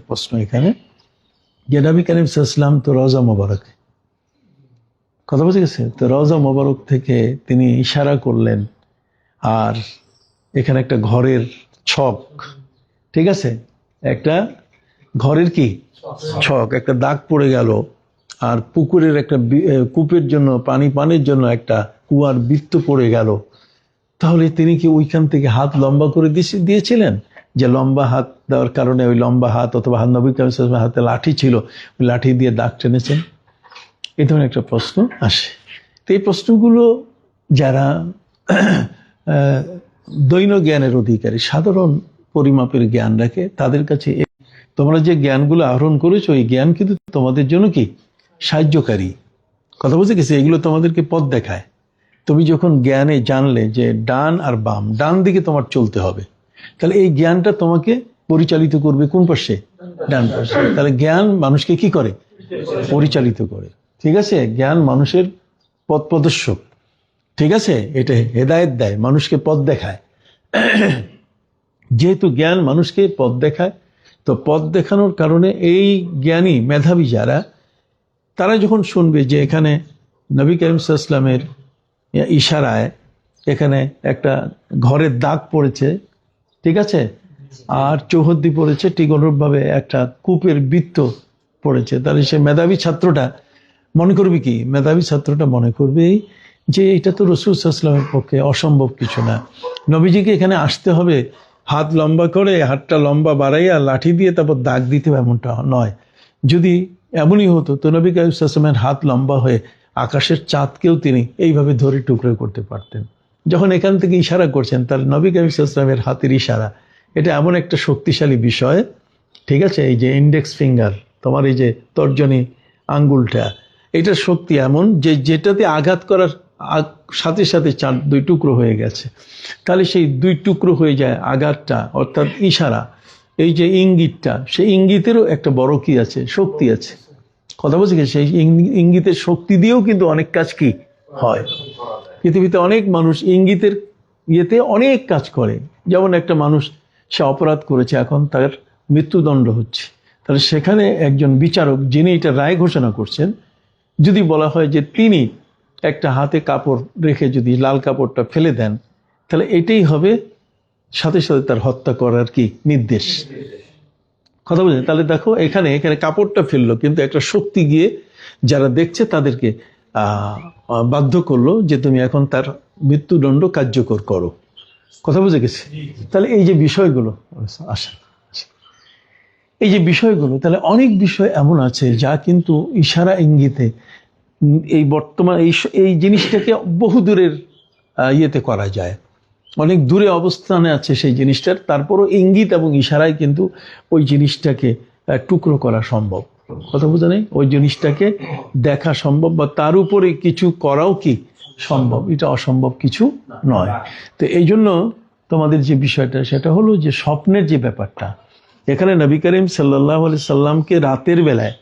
প্রশ্ন এখানে, যে নবী করিম সাল্লাল্লাহু আলাইহি ওয়াসাল্লাম তো রওজা মোবারক, কথা বুঝে গেছে, তো রওজা মোবারক থেকে তিনি ইশারা করলেন, আর এখানে একটা ঘরের ছক, ঠিক আছে, একটা ঘরের কি ছক, একটা দাগ পড়ে গেল, আর পুকুরের একটা কূপের জন্য পানির জন্য একটা কুয়ার বৃত্ত পড়ে গেল। তাহলে তিনি কি ওইখান থেকে হাত লম্বা করে দিয়েছিলেন, যে লম্বা হাত দেওয়ার কারণে ওই লম্বা হাত, অথবা নবী করিম সাল্লাল্লাহু আলাইহি ওয়াসাল্লামের হাতে লাঠি ছিল, ওই লাঠি দিয়ে দাগ টেনেছেন? এই ধরনের একটা প্রশ্ন আসে। তো এই প্রশ্নগুলো যারা দৈন জ্ঞানের অধিকারী, সাধারণ পরিমাপের জ্ঞান রাখে, তাদের কাছে তোমরা যে জ্ঞানগুলো আহরণ করেছো, এই জ্ঞান কিন্তু তোমাদের জন্য কি সাহায্যকারী, কথা বুঝে গেছে, এগুলো তোমাদেরকে পথ দেখায়। তুমি যখন জ্ঞানে জানলে যে ডান আর বাম, ডান দিকে তোমার চলতে হবে, তাহলে এই জ্ঞানটা তোমাকে পরিচালিত করবে কোন পাশে? ডান পাশে। তাহলে জ্ঞান মানুষকে কি করে? পরিচালিত করে, ঠিক আছে? জ্ঞান মানুষের পথ প্রদর্শক, ঠিক আছে, এটা হেদায়েত দেয়, মানুষকে পথ দেখায়। যেহেতু জ্ঞান মানুষকে পথ দেখায়, তো পথ দেখানোর কারণে এই জ্ঞানী মেধাবী যারা, তারা যখন শুনবে যে এখানে নবী করিম সাল্লাল্লাহু আলাইহি ওয়াসাল্লামের ইশারায় এখানে একটা ঘরের দাগ পড়েছে, ঠিক আছে, আর চৌহদ্দি পড়েছে, ঠিক অনুরূপভাবে একটা কূপের বৃত্ত পড়েছে, তাহলে সে মেধাবী ছাত্রটা মনে করবে কি? মেধাবী ছাত্রটা মনে করবে যে এটা তো রাসূল সাল্লাল্লাহু আলাইহি ওয়াসাল্লামের পক্ষে অসম্ভব কিছু না, নবীজিকে এখানে আসতে হবে, হাত লম্বা করে, হাতটা লম্বা বাড়াইয়া লাঠি দিয়ে তারপর দাগ দিতে হবে, এমনটা নয়। যদি এমনই হতো তো নবী করিম সাল্লাল্লাহু আলাইহি ওয়াসাল্লামের হাত লম্বা হয়ে আকাশের চাঁদকেও তিনি এইভাবে ধরে টুকরো করতে পারতেন। যখন এখান থেকে ইশারা করছেন, তাহলে নবী করিম সাল্লাল্লাহু আলাইহি ওয়াসাল্লামের হাতের ইশারা এটা এমন একটা শক্তিশালী বিষয়, ঠিক আছে, এই যে ইন্ডেক্স ফিঙ্গার, তোমার এই যে তর্জনী আঙ্গুলটা, এটার শক্তি এমন যে যেটাতে আঘাত করার সাথে সাথে দুই টুকরো হয়ে গেছে, তাহলে সেই দুই টুকরো হয়ে যায় আঘাতটা, অর্থাৎ ইশারা, এই যে ইঙ্গিতটা, সেই ইঙ্গিতেরও একটা বড় কি আছে? শক্তি আছে, কথা বলছি। সেই ইঙ্গিতের শক্তি দিয়েও কিন্তু অনেক কাজ কি হয়। পৃথিবীতে অনেক মানুষ ইঙ্গিতের ইয়েতে অনেক কাজ করে। যেমন একটা মানুষ, সে অপরাধ করেছে, এখন তার মৃত্যুদণ্ড হচ্ছে, তাহলে সেখানে একজন বিচারক যিনি এটা রায় ঘোষণা করছেন, যদি বলা হয় যে তিনি একটা হাতে কাপড় রেখে যদি লাল কাপড়টা ফেলে দেন, তাহলে এটাই হবে সাথে সাথে তার হত্যা করার কি নির্দেশ, কথা বুঝলেন? তাহলে দেখো এখানে কাপড়টা ফেললো, কিন্তু একটা শক্তি গিয়ে যারা দেখছে তাদেরকে বাধ্য করলো যে তুমি এখন তার মৃত্যুদণ্ড কার্যকর করো, কথা বুঝে গেছে? তাহলে এই যে বিষয়গুলো আসে, এই যে বিষয়গুলো, তাহলে অনেক বিষয় এমন আছে যা কিন্তু ইশারা ইঙ্গিতে এই বর্তমান এই জিনিসটাকে বহু দূরের ইয়েতে করা যায়, অনেক দূরে অবস্থানে আছে সেই জিনিসটার, তারপরও ইঙ্গিত এবং ইশারায় কিন্তু ওই জিনিসটাকে টুকরো করা সম্ভব, কথা বোঝা নেই? ওই জিনিসটাকে দেখা সম্ভব, বা তার উপরে কিছু করাও কি সম্ভব, এটা অসম্ভব কিছু নয়। তো এই জন্য তোমাদের যে বিষয়টা, সেটা হলো যে স্বপ্নের যে ব্যাপারটা, এখানে নবী করিম সাল্লাল্লাহু আলাইহি সাল্লামকে রাতের বেলায়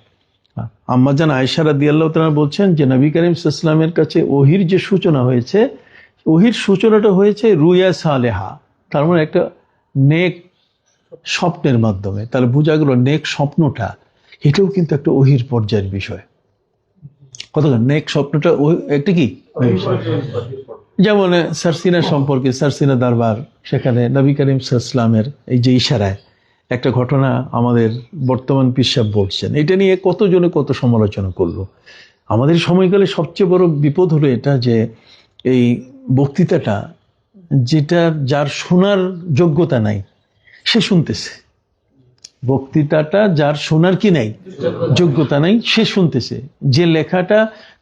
আম্মাজান আয়েশা রাদিয়াল্লাহু তাআলা বলছেন যে নবী করিম সাল্লাল্লাহু আলাইহি সাল্লামের কাছে ওহির যে সূচনা হয়েছে, ওহির সূচনাটা হয়েছে রুয়া সালেহা, তার মানে একটা নেক স্বপ্নের মাধ্যমে। তাহলে বোঝা গেল নেক স্বপ্নটা এটাও কিন্তু একটা ওহির পর্যায়ের বিষয়, কত নেক স্বপ্নটা একটা কি, যেমন সারসিনা সম্পর্কে, সারসিনা দরবার, সেখানে নবী করিম সাল্লাল্লাহু আলাইহি সাল্লামের এই যে ইশারায় একটা ঘটনা আমাদের বর্তমান পীর সাহেব বলছেন, এটা নিয়ে কতজনে কত সমালোচনা করলো। আমাদের সময়কালে সবচেয়ে বড় বিপদ হলো এটা যে এই বক্তৃতাটা, যেটা যার শোনার যোগ্যতা নাই সে শুনতেছে, বক্তৃতাটা যার শোনার কি নাই, যোগ্যতা নাই, সে শুনতেছে, যে লেখাটা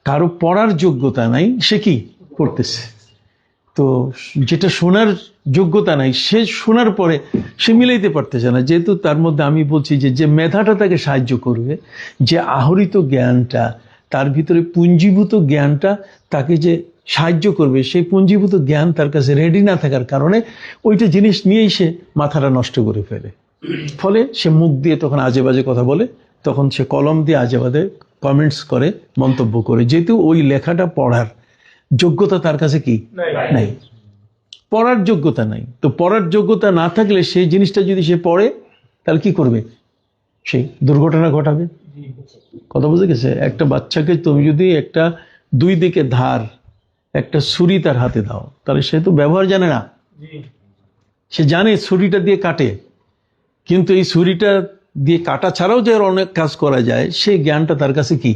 কারো পড়ার যোগ্যতা নাই সে কি পড়তেছে। তো যেটা শোনার যোগ্যতা নাই সে শোনার পরে সে মিলাইতে পারতেছে না, যেহেতু তার মধ্যে আমি বলছি যে মেধাটা তাকে সাহায্য করবে, যে আহরিত জ্ঞানটা, তার ভিতরে পুঞ্জীভূত জ্ঞানটা তাকে যে সাহায্য করবে, সেই পুঞ্জীভূত জ্ঞান তার কাছে রেডি না থাকার কারণে ওইটা জিনিস নিয়েই সে মাথাটা নষ্ট করে ফেলে, ফলে সে মুখ দিয়ে তখন আজে বাজে কথা বলে, তখন সে কলম দিয়ে আজে বাজে কমেন্টস করে, মন্তব্য করে, যেহেতু ওই লেখাটা পড়ার যোগ্যতা তার কাছে কি নাই, পড়ার যোগ্যতা নাই। তো পড়ার যোগ্যতা না থাকলে সেই জিনিসটা যদি সে পড়ে, তাহলে কি করবে? সেই দুর্ঘটনা ঘটাবে। কথা বুঝে গেছে? একটা বাচ্চাকে তুমি যদি একটা 2 দিকে ধার একটা ছুরি তার হাতে দাও, তাহলে সে তো ব্যবহার জানে না। সে জানে ছুরিটা দিয়ে কাটে, কিন্তু এই ছুরিটা দিয়ে কাটা ছাড়াও যে অনেক কাজ করা যায় সেই জ্ঞানটা তার কাছে কি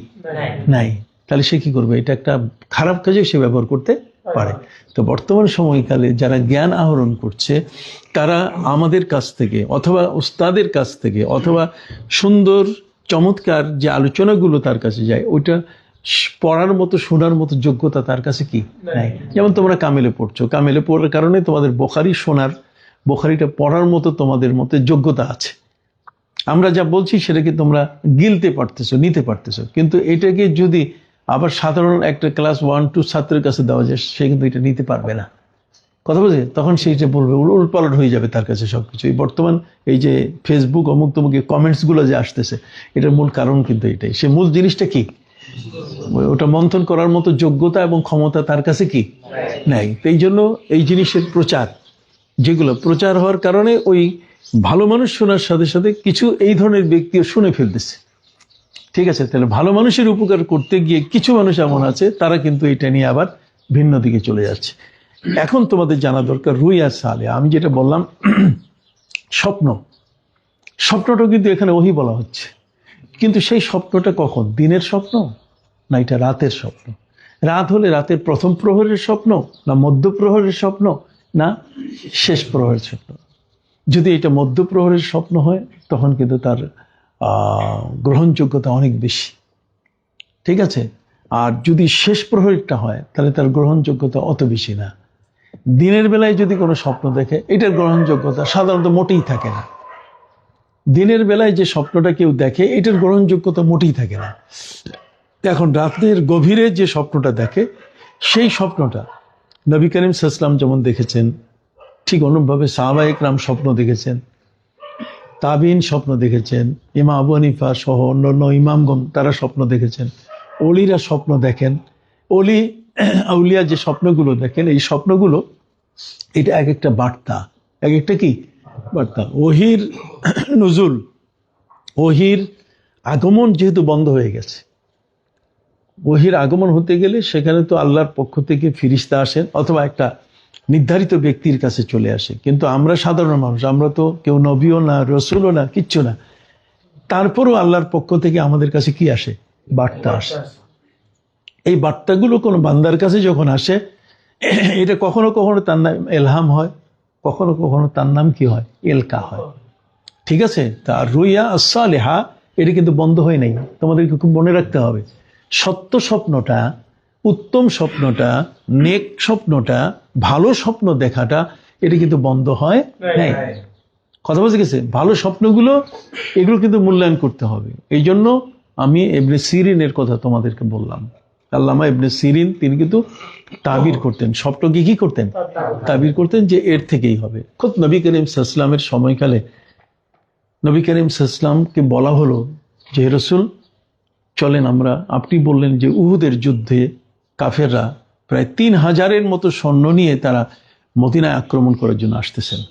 নাই। তাহলে সে কি করবে? এটা একটা খারাপ কাজে সে ব্যবহার করতে পারে। তো বর্তমান সময়কালে যারা জ্ঞান আহরণ করছে তারা আমাদের কাছ থেকে অথবা উস্তাদের কাছ থেকে অথবা সুন্দর চমৎকার যে আলোচনাগুলো তার কাছে যায়, ওইটা পড়ার মতো শোনার মতো যোগ্যতা তার কাছে কি নাই। যেমন তোমরা কামেলে পড়ছো, কামেলে পড়ার কারণে তোমাদের বোখারি শোনার, বোখারিটা পড়ার মতো তোমাদের মধ্যে যোগ্যতা আছে। আমরা যা বলছি সেটাকে তোমরা গিলতে পারতেছো, নিতে পারতেছো, কিন্তু এটাকে যদি আবার সাধারণ একটা ক্লাস 1-2 ছাত্রের কাছে দেওয়া যায়, সে কিন্তু এটা নিতে পারবে না। কথা বুঝে? তখন সেইটা বলবে, উলটপালট হয়ে যাবে তার কাছে সবকিছু। এই বর্তমান এই যে ফেসবুক অমুক তমুক কমেন্টসগুলো যে আসতেছে, এটার মূল কারণ কিন্তু এটাই। সে মূল জিনিসটা কি, ওটা মন্থন করার মতো যোগ্যতা এবং ক্ষমতা তার কাছে কি নাই। এই জন্য এই জিনিসের প্রচার, যেগুলো প্রচার হওয়ার কারণে ওই ভালো মানুষ শোনার সাথে সাথে কিছু এই ধরনের ব্যক্তিও শুনে ফেলতেছে। ঠিক আছে? তাহলে ভালো মানুষের উপকার করতে গিয়ে কিছু মানুষ এমন আছে তারা কিন্তু এটা নিয়ে আবার ভিন্ন দিকে চলে যাচ্ছে। এখন তোমাদের জানা দরকার রুইয়া সালে, আমি যেটা বললাম স্বপ্ন, স্বপ্নটা কিন্তু এখানে ওহী বলা হচ্ছে, কিন্তু সেই স্বপ্নটা কখন? দিনের স্বপ্ন না এটা রাতের স্বপ্ন? রাত হলে রাতের প্রথম প্রহরের স্বপ্ন না মধ্য প্রহরের স্বপ্ন না শেষ প্রহরের স্বপ্ন? যদি এটা মধ্য প্রহরের স্বপ্ন হয় তখন কিন্তু তার গ্রহণযোগ্যতা অনেক বেশি। ঠিক আছে? আর যদি শেষ প্রহরেরটা হয় তাহলে তার গ্রহণযোগ্যতা অত বেশি না। দিনের বেলায় যদি কোনো স্বপ্ন দেখে, এটার গ্রহণযোগ্যতা সাধারণত মোটেই থাকে না। দিনের বেলায় যে স্বপ্নটা কেউ দেখে এটার গ্রহণযোগ্যতা মোটেই থাকে না। এখন রাতের গভীরে যে স্বপ্নটা দেখে সেই স্বপ্নটা নবী করিম সাল্লাল্লাহু আলাইহি ওয়াসাল্লাম যেমন দেখেছেন, ঠিক অনুরূপভাবে সাহাবায়ে কেরাম স্বপ্ন দেখেছেন, তাবিন স্বপ্ন দেখেছেন, ইমাম আবু হানিফা সহ অন্যান্য ইমামগণ তারা স্বপ্ন দেখেছেন, অলিরা স্বপ্ন দেখেন। অলি আউলিয়া যে স্বপ্নগুলো দেখেন, এই স্বপ্নগুলো এটা এক একটা বার্তা, এক একটা কি বার্তা। ওহির নুজুল, ওহির আগমন যেহেতু বন্ধ হয়ে গেছে, ওহির আগমন হতে গেলে সেখানে তো আল্লাহর পক্ষ থেকে ফিরিস্তা আসেন অথবা একটা নির্ধারিত ব্যক্তির কাছে চলে আসে। কিন্তু আমরা সাধারণ মানুষ, আমরা তো কেউ নবীও না, রসুলও না, কিচ্ছু না। তারপরও আল্লাহর পক্ষ থেকে আমাদের কাছে কি আসে? বার্তা আসে। এই বার্তাগুলো কোনো বান্দার কাছে যখন আসে, এটা কখনো কখনো তার নাম এলহাম হয়, কখনো কখনো তার নাম কি হয়? এলকা হয়। ঠিক আছে? তার রুইয়া সালেহা এটা কিন্তু বন্ধ হয় নাই। তোমাদেরকে খুব মনে রাখতে হবে, সত্য স্বপ্নটা, উত্তম স্বপ্নটা, নেক স্বপ্নটা, ভালো স্বপ্ন দেখাটা এটা কিন্তু বন্ধ হয় নাই। কথা বুঝে গেছে? ভালো স্বপ্নগুলো এগুলো কিন্তু মূল্যায়ন করতে হবে। এই জন্য আমি ইবনে সিরিনের কথা তোমাদেরকে বললাম। আল্লামা ইবনে সিরিন তিনি কিন্তু তাবির করতেন, স্বপ্নকে কি করতেন? তাবির করতেন যে এর থেকেই হবে। খুব নবী করিম সাল্লাল্লাহু আলাইহি ওয়াসাল্লামের সময়কালে নবী করিম সাল্লাল্লাহু আলাইহি ওয়াসাল্লামকে বলা হলো যে রাসূল চলেন আমরা, আপনি বললেন যে উহুদের যুদ্ধে কাফেররা প্রায় 3000-এর মতো সৈন্য নিয়ে তারা মদিনায় আক্রমণ করার জন্য আসতেছেন।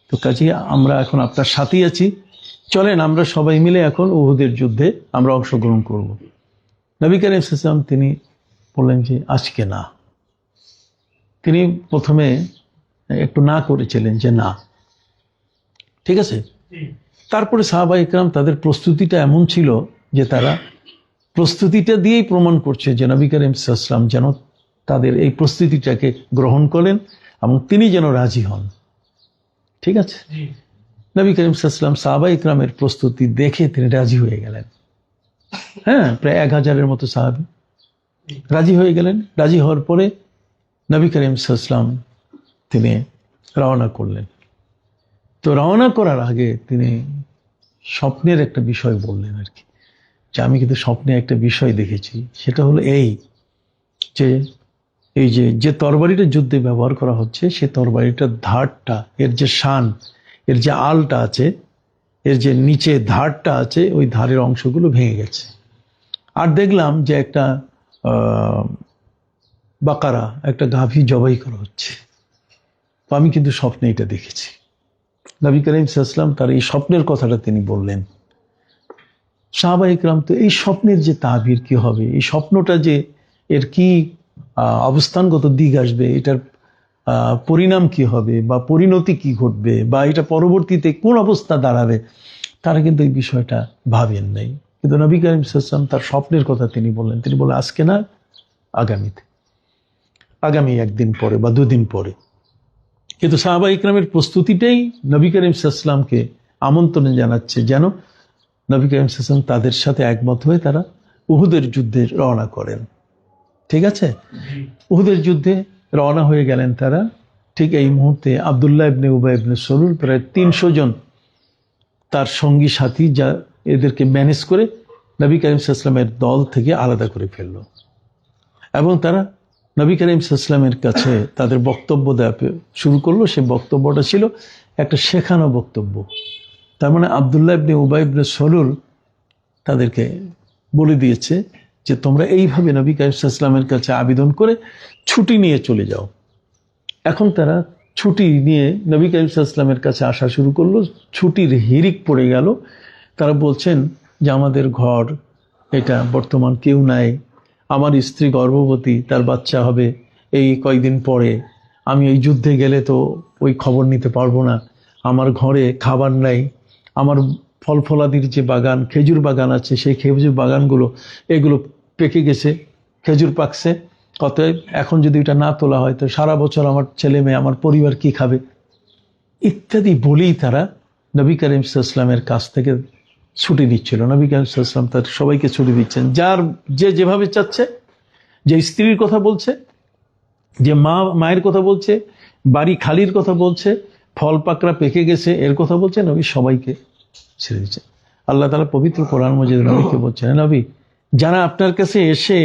তো কাজেই আমরা এখন আপনার সাথেই আছি, চলেন আমরা সবাই মিলে এখন উহুদের যুদ্ধে আমরা অংশগ্রহণ করব। নবী করিম সাল্লাল্লাহু আলাইহি ওয়াসাল্লাম তিনি বললেন যে আজকে না। তিনি প্রথমে একটু না করেছিলেন যে না, ঠিক আছে। তারপরে সাহাবায়ে কেরাম তাদের প্রস্তুতিটা এমন ছিল যে তারা প্রস্তুতিটা দিয়েই প্রমাণ করছে যে নবী করিম সাল্লাল্লাহু আলাইহি ওয়াসাল্লাম যেন তাদের এই প্রস্তুতিটাকে গ্রহণ করেন এবং তিনি যেন রাজি হন। ঠিক আছে? নবী করিম সাল্লাল্লাহু আলাইহি ওয়াসাল্লাম সাহাবায়ে কেরামের প্রস্তুতি দেখে তিনি রাজি হয়ে গেলেন। হ্যাঁ, প্রায় 1000-এর মতো সাহাবী রাজি হয়ে গেলেন। রাজি হওয়ার পরে নবী করিম সাল্লাল্লাহু আলাইহি ওয়াসাল্লাম তিনি রওনা করলেন। তো রওনা করার আগে তিনি স্বপ্নের একটা বিষয় বললেন আর কি, যে আমি কিন্তু স্বপ্নে একটা বিষয় দেখেছি। সেটা হলো এই যে এই যে তরবারিটা যুদ্ধে ব্যবহার করা হচ্ছে, সে তরবারিটার ধারটা, এর যে শান, এর যে আলটা আছে, এর যে নিচে ধারটা আছে, ওই ধারের অংশগুলো ভেঙে গেছে। আর দেখলাম যে একটা বাকারা, একটা গাভী জবাই করা হচ্ছে। তো আমি কিন্তু স্বপ্নে এটা দেখেছি। নবী করিম সাল্লাল্লাহু আলাইহি ওয়াসাল্লাম তার এই স্বপ্নের কথাটা তিনি বললেন। সাহাবায়ে ইকরাম তো এই স্বপ্নের যে তাবির কি হবে, এই স্বপ্নটা যে এর কি অবস্থানগত দিক আসবে, এটার পরিণাম কি হবে বা পরিণতি কি ঘটবে বা এটা পরবর্তীতে কোন অবস্থা দাঁড়াবে, তারা কিন্তু এই বিষয়টা ভাবেন নাই। কিন্তু নবী করিম সাল্লাল্লাহু আলাইহি ওয়াসাল্লাম তার স্বপ্নের কথা তিনি বললেন। তিনি বললেন আজকে না, আগামীতে, আগামী একদিন পরে বা দুদিন পরে। কিন্তু সাহাবা ইকরামের প্রস্তুতিটাই নবী করিম সাল্লাল্লাহু আলাইহি ওয়াসাল্লামকে আমন্ত্রণ জানাচ্ছে যেন নবী করিম সাল্লাল্লাহু আলাইহি ওয়াসাল্লাম তাদের সাথে একমত হয়ে তারা উহুদের যুদ্ধে রওনা করেন। ঠিক আছে, উহুদের যুদ্ধে রওনা হয়ে গেলেন তারা। ঠিক এই মুহূর্তে আব্দুল্লাহ ইবনে উবাই ইবনে সলুল প্রায় 300 জন তার সঙ্গী সাথী যা এদেরকে ম্যানেজ করে নবী করিম সাল্লাল্লাহু আলাইহি ওয়াসাল্লামের দল থেকে আলাদা করে ফেলল এবং তারা নবী করিম সাল্লাল্লাহু আলাইহি ওয়াসাল্লামের কাছে তাদের বক্তব্য দেওয়া শুরু করলো। সে বক্তব্যটা ছিল একটা শেখানো বক্তব্য। তার মানে আব্দুল্লাহ ইবনে উবাই ইবনে সলুল তাদেরকে বলে দিয়েছে যে তোমরা এইভাবে নবী করিম সাল্লাল্লাহু আলাইহি ওয়াসাল্লামের কাছে আবেদন করে ছুটি নিয়ে চলে যাও। এখন তারা ছুটি নিয়ে নবী করিম সাল্লাল্লাহু আলাইহি ওয়াসাল্লামের কাছে আসা শুরু করলো। ছুটির হিড়িক পড়ে গেল। তারা বলছেন যে আমাদের ঘর এটা বর্তমান কেউ নাই, আমার স্ত্রী গর্ভবতী, তার বাচ্চা হবে এই কয়েকদিন পরে, আমি ওই যুদ্ধে গেলে তো ওই খবর নিতে পারবো না, আমার ঘরে খাবার নাই, আমার ফল ফলাদির যে বাগান, খেজুর বাগান আছে, সেই খেজুর বাগানগুলো এগুলো পেকে গেছে, খেজুর পাকছে, অতএব এখন যদি এটা না তোলা হয় তো সারা বছর আমার ছেলে মেয়ে, আমার পরিবার কি খাবে, ইত্যাদি বলেই তারা নবী করিম সাল্লাল্লাহু আলাইহি ওয়াসাল্লামের কাছ থেকে ছুটি নিচ্ছিল। নবী করিম সাল্লাল্লাহু আলাইহি ওয়াসাল্লাম তার সবাইকে ছুটি দিচ্ছেন, যার যে যেভাবে চাচ্ছে, যে স্ত্রীর কথা বলছে, যে মায়ের কথা বলছে, বাড়ি খালির কথা বলছে, ফল পাকড়া পেকে গেছে এর কথা বলছে, নবী সবাইকে ছেড়ে দিচ্ছেন। আল্লাহ তাআলা পবিত্র কোরআন মাজিদে নবীকে বলছেন, নবী যারা আপনার কাছে এসে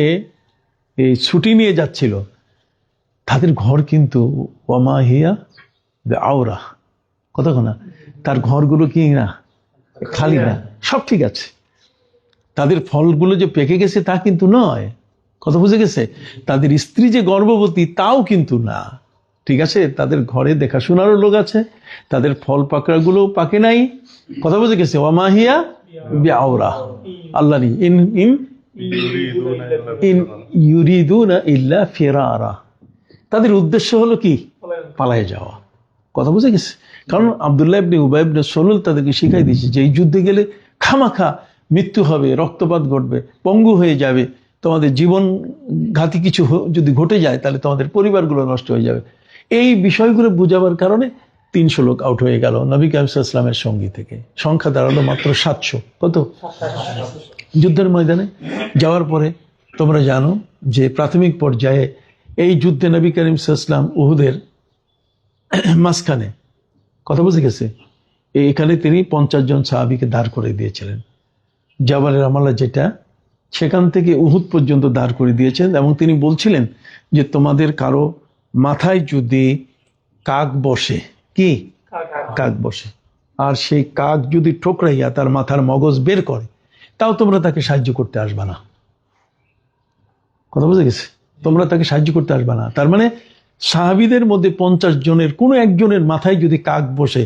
এই ছুটি নিয়ে যাচ্ছিল তাদের ঘর কিন্তু ওয়ামা হিয়া আওরা, কতক্ষণ না, তার ঘরগুলো কি না খালি না, সব ঠিক আছে। তাদের ফলগুলো যে পেকে গেছে তা কিন্তু নয়, কথা বুঝে গেছে। তাদের স্ত্রী যে গর্ভবতী তাও কিন্তু না, ঠিক আছে। তাদের ঘরে দেখাশোনারও লোক আছে, তাদের ফল পাকড়াগুলো পাকে নাই, কথা বুঝে গেছে। ওয়ামা হিয়া বিআওরা, আল্লাহ নি ইন ইন ইন ইউরিদুনা ইল্লা ফিরারা, তাদের উদ্দেশ্য হলো কি, পালায়ে যাওয়া, কথা বুঝে গেছে। কারণ আব্দুল্লাহ ইবনে উবাই ইবনে সলুল তাদেরকে শিখাই দিয়েছে যে এই যুদ্ধে গেলে খামাখা মৃত্যু হবে, রক্তপাত ঘটবে, পঙ্গু হয়ে যাবে, তোমাদের জীবন ঘাতী কিছু যদি ঘটে যায় তাহলে তোমাদের পরিবারগুলো নষ্ট হয়ে যাবে। এই বিষয়গুলো বোঝাবার কারণে 300 লোক আউট হয়ে গেল নবী করিম সাল্লাল্লাহু আলাইহি ওয়াসাল্লামের সঙ্গী থেকে। সংখ্যা দাঁড়ালো মাত্র 700। কত? যুদ্ধের ময়দানে যাওয়ার পরে তোমরা জানো যে প্রাথমিক পর্যায়ে এই যুদ্ধে নবী করিম সাল্লাল্লাহু আলাইহি ওয়াসাল্লাম উহুদের মাঝখানে, কথা বুঝে গেছে, এখানে তিনি 50 জন সাহাবীকে দাঁড় করে দিয়েছিলেন, জাবালে রামাল্লাহ যেটা, সেখান থেকে উহুদ পর্যন্ত দাঁড় করে দিয়েছেন। এবং তিনি বলছিলেন যে তোমাদের কারো মাথায় যদি কাক বসে, কি কাক বসে, আর সেই কাক যদি ঠোকরাইয়া তার মাথার মগজ বের করে, তাও তোমরা তাকে সাহায্য করতে আসবা না, কথা বুঝে গেছে, তোমরা তাকে সাহায্য করতে আসবা না। তার মানে সাহাবীদের মধ্যে 50 জনের কোনো একজনের মাথায় যদি কাক বসে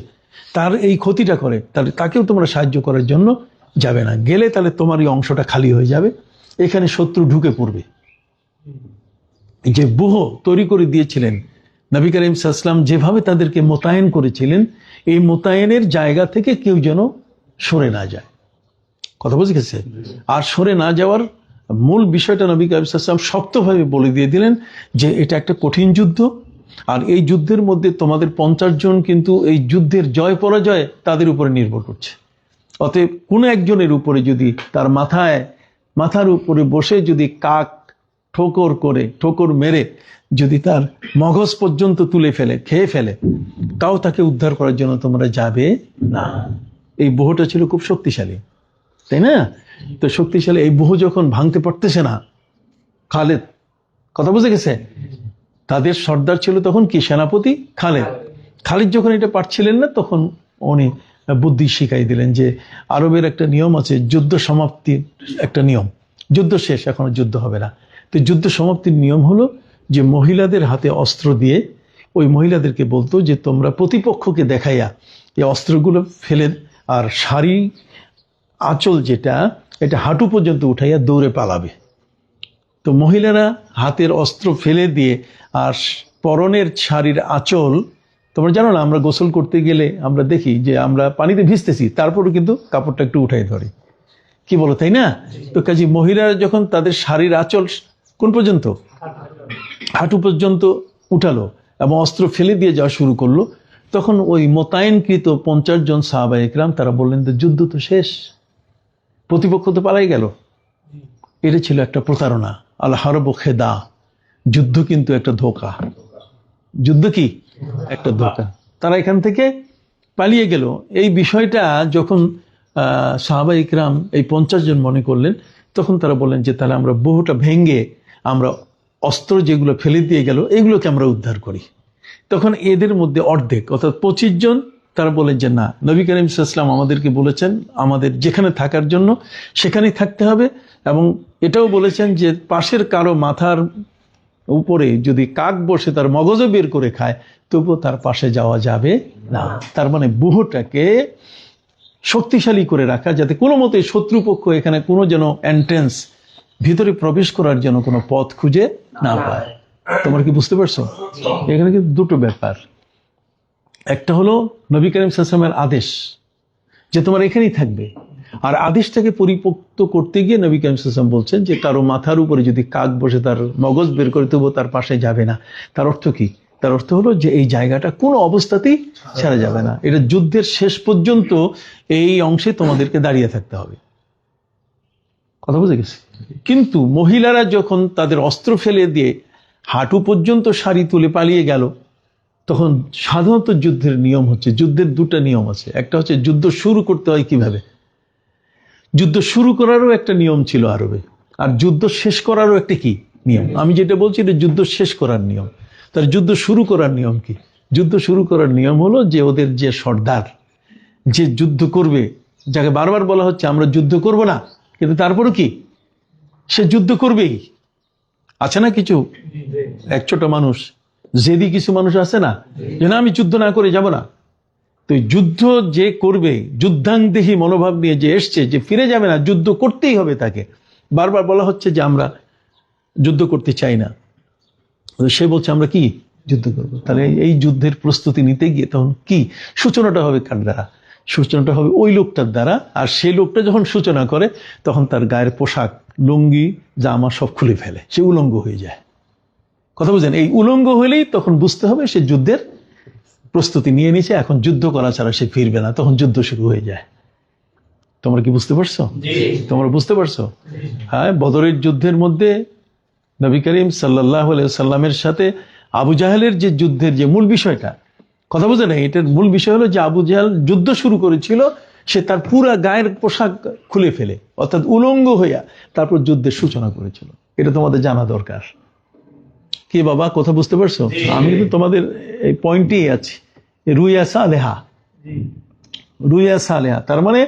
তার এই ক্ষতিটা করে, তাহলে তাকেও তোমরা সাহায্য করার জন্য যাবে না, গেলে তাহলে তোমার এই অংশটা খালি হয়ে যাবে, এখানে শত্রু ঢুকে পড়বে। যে ব্যূহ তৈরি করে দিয়েছিলেন নবী করিম সাল্লাল্লাহু আলাইহি ওয়াসাল্লাম, যেভাবে তাদেরকে মোতায়েন করেছিলেন, এই মোতায়েনের জায়গা থেকে কেউ যেন সরে না যায়, কথা বুঝে গেছে। আর সরে না যাওয়ার মূল বিষয়টা নবী করিম সাল্লাল্লাহু আলাইহি ওয়াসাল্লাম শক্তভাবে বলে দিয়ে দিলেন যে এটা একটা কঠিন যুদ্ধ, আর এই যুদ্ধের মধ্যে তোমাদের 50 জন কিন্তু এই যুদ্ধের জয় পরাজয় তাদের উপরে নির্ভর করছে। অতএব কোনো একজনের উপরে যদি তার মাথার উপরে বসে যদি কাক ঠোকর মেরে যদি তার মগজ পর্যন্ত তুলে ফেলে, খেয়ে ফেলে, তাও তাকে উদ্ধার করার জন্য তোমরা যাবে না। এই ব্যূহটা ছিল খুব শক্তিশালী, তাই না? তো শক্তিশালী এই ব্যূহ যখন ভাঙতে পারতেছে না, খালেদ, কথা বুঝে গেছে, তাদের সর্দার ছিল তখন কি, সেনাপতি খালিদ যখন এটা পারছিলেন না, তখন উনি বুদ্ধি শিখাই দিলেন যে আরবের একটা নিয়ম আছে, যুদ্ধ সমাপ্তির একটা নিয়ম, যুদ্ধ শেষ, এখন যুদ্ধ হবে না। তো যুদ্ধ সমাপ্তির নিয়ম হলো যে মহিলাদের হাতে অস্ত্র দিয়ে ওই মহিলাদেরকে বলতো যে তোমরা প্রতিপক্ষকে দেখাইয়া এই অস্ত্রগুলো ফেলে, আর শাড়ি আঁচল যেটা এটা হাঁটু পর্যন্ত উঠাইয়া দৌড়ে পালাবে। তো মহিলারা হাতের অস্ত্র ফেলে দিয়ে আর পরনের শাড়ির আঁচল, তোমরা জানো না আমরা গোসল করতে গেলে আমরা দেখি যে আমরা পানিতে ভিজতেছি, তারপরও কিন্তু কাপড়টা একটু উঠাই ধরি, কি বলো তাই না? তো কাজে মহিলারা যখন তাদের শাড়ির আঁচল কোন পর্যন্ত, হাঁটু পর্যন্ত উঠালো এবং অস্ত্র ফেলে দিয়ে যাওয়া শুরু করলো, তখন ওই মোতায়েনকৃত 50 জন সাহাবা ইকরাম তারা বললেন যে যুদ্ধ তো শেষ, প্রতিপক্ষ তো পালাই গেল। এটা ছিল একটা প্রতারণা। আল হারব খেদা, যুদ্ধ কিন্তু একটা ধোঁকা। যুদ্ধ কি একটা ধোঁকা। তারা এখান থেকে পালিয়ে গেল। এই বিষয়টা যখন সাহাবা ইকরাম এই 50 জন মনে করলেন, তখন তারা বললেন যে তাহলে আমরা বহুটা ভেঙ্গে আমরা অস্ত্র যেগুলো ফেলে দিয়ে গেল এগুলোকে আমরা উদ্ধার করি। তখন এদের মধ্যে অর্ধেক অর্থাৎ 25 জন তারা বলেন যে না, নবী করিম সাল্লাল্লাহু আলাইহি ওয়াসাল্লাম আমাদেরকে বলেছেন আমাদের যেখানে থাকার জন্য সেখানেই থাকতে হবে, এবং এটাও বলেছেন যে পাশের কারো মাথার উপরে যদি কাক বসে তার মগজও বের করে খায় তবুও তার পাশে যাওয়া যাবে না। তার মানে বুহটাকে শক্তিশালী করে রাখা, যাতে কোনো মতে শত্রুপক্ষ এখানে কোনো যেন এন্ট্রেন্স, ভিতরে প্রবেশ করার জন্য কোনো পথ খুঁজে না পায়। তোমরা কি বুঝতে পারছো? এখানে কিন্তু দুটো ব্যাপার। একটা হলো নবী করিম সাল্লাল্লাহু আলাইহি ওয়াসাল্লামের আদেশ যে তোমার এখানেই থাকবে, আর আদেশটাকে পরিপক্ত করতে গিয়ে নবী করিম সাল্লাল্লাহু আলাইহি ওয়াসাল্লাম বলছেন যে কারো মাথার উপরে যদি কাক বসে তার মগজ বের করে তবুও তার পাশে যাবে না। তার অর্থ কি? তার অর্থ হলো যে এই জায়গাটা কোনো অবস্থাতেই ছাড়া যাবে না, এটা যুদ্ধের শেষ পর্যন্ত এই অংশে তোমাদেরকে দাঁড়িয়ে থাকতে হবে। কথা বুঝে গেছে? কিন্তু মহিলারা যখন তাদের অস্ত্র ফেলে দিয়ে হাঁটু পর্যন্ত শাড়ি তুলে পালিয়ে গেল, তখন সাধারণত যুদ্ধের নিয়ম হচ্ছে, যুদ্ধের দুটো নিয়ম আছে। একটা হচ্ছে যুদ্ধ শুরু করতে হয় কিভাবে, যুদ্ধ শুরু করারও একটা নিয়ম ছিল আরবে, আর যুদ্ধ শেষ করারও একটা কি নিয়ম। আমি যেটা বলছি এটা যুদ্ধ শেষ করার নিয়ম। তার যুদ্ধ শুরু করার নিয়ম কি? যুদ্ধ শুরু করার নিয়ম হলো যে ওদের যে সর্দার যে যুদ্ধ করবে, যাকে বারবার বলা হচ্ছে আমরা যুদ্ধ করব না, কিন্তু তারপরও কি সে যুদ্ধ করবেই। আছে না কিছু একছোট মানুষ, জেদি কিছু মানুষ আছে না, যে না আমি যুদ্ধ না করে যাব না। তো যুদ্ধ যে করবে, যুদ্ধাংদেহী মনোভাব নিয়ে যে এসছে, যে ফিরে যাবে না, যুদ্ধ করতেই হবে তাকে। বারবার বলা হচ্ছে যে আমরা যুদ্ধ করতে চাই না, সে বলছে আমরা কি যুদ্ধ করব। তাহলে এই যুদ্ধের প্রস্তুতি নিতে গিয়ে তখন কি সূচনাটা হবে কার দ্বারা? সূচনাটা হবে ওই লোকটার দ্বারা। আর সেই লোকটা যখন সূচনা করে তখন তার গায়ের পোশাক, লুঙ্গি, জামা সব খুলে ফেলে, সে উলঙ্গ হয়ে যায়। কথা বুঝেন? এই উলঙ্গ হলেই তখন বুঝতে হবে সে যুদ্ধের প্রস্তুতি নিয়ে নিয়েছে, এখন যুদ্ধ করা ছাড়া সে ফিরবে না, তখন যুদ্ধ শুরু হয়ে যায়। তোমরা কি বুঝতে পারছো? তোমরা বুঝতে পারছো? হ্যাঁ, বদরের যুদ্ধের মধ্যে নবী করিম সাল্লাল্লাহু আলাইহি সাল্লামের সাথে আবু জাহেলের যে যুদ্ধের যে মূল বিষয়টা, কথা বুঝে না, এটার মূল বিষয় হলো যে আবু জাহেল যুদ্ধ শুরু করেছিল, সে তার পুরা গায়ের পোশাক খুলে ফেলে অর্থাৎ উলঙ্গ হইয়া তারপর যুদ্ধের সূচনা করেছিল। এটা তোমাদের জানা দরকার। কি বাবা, কথা বুঝতে পারছো? আমি কিন্তু তোমাদের এই পয়েন্টেই আছি। রুইয়া সালেহা, রুইয়া সালেহা তার মানে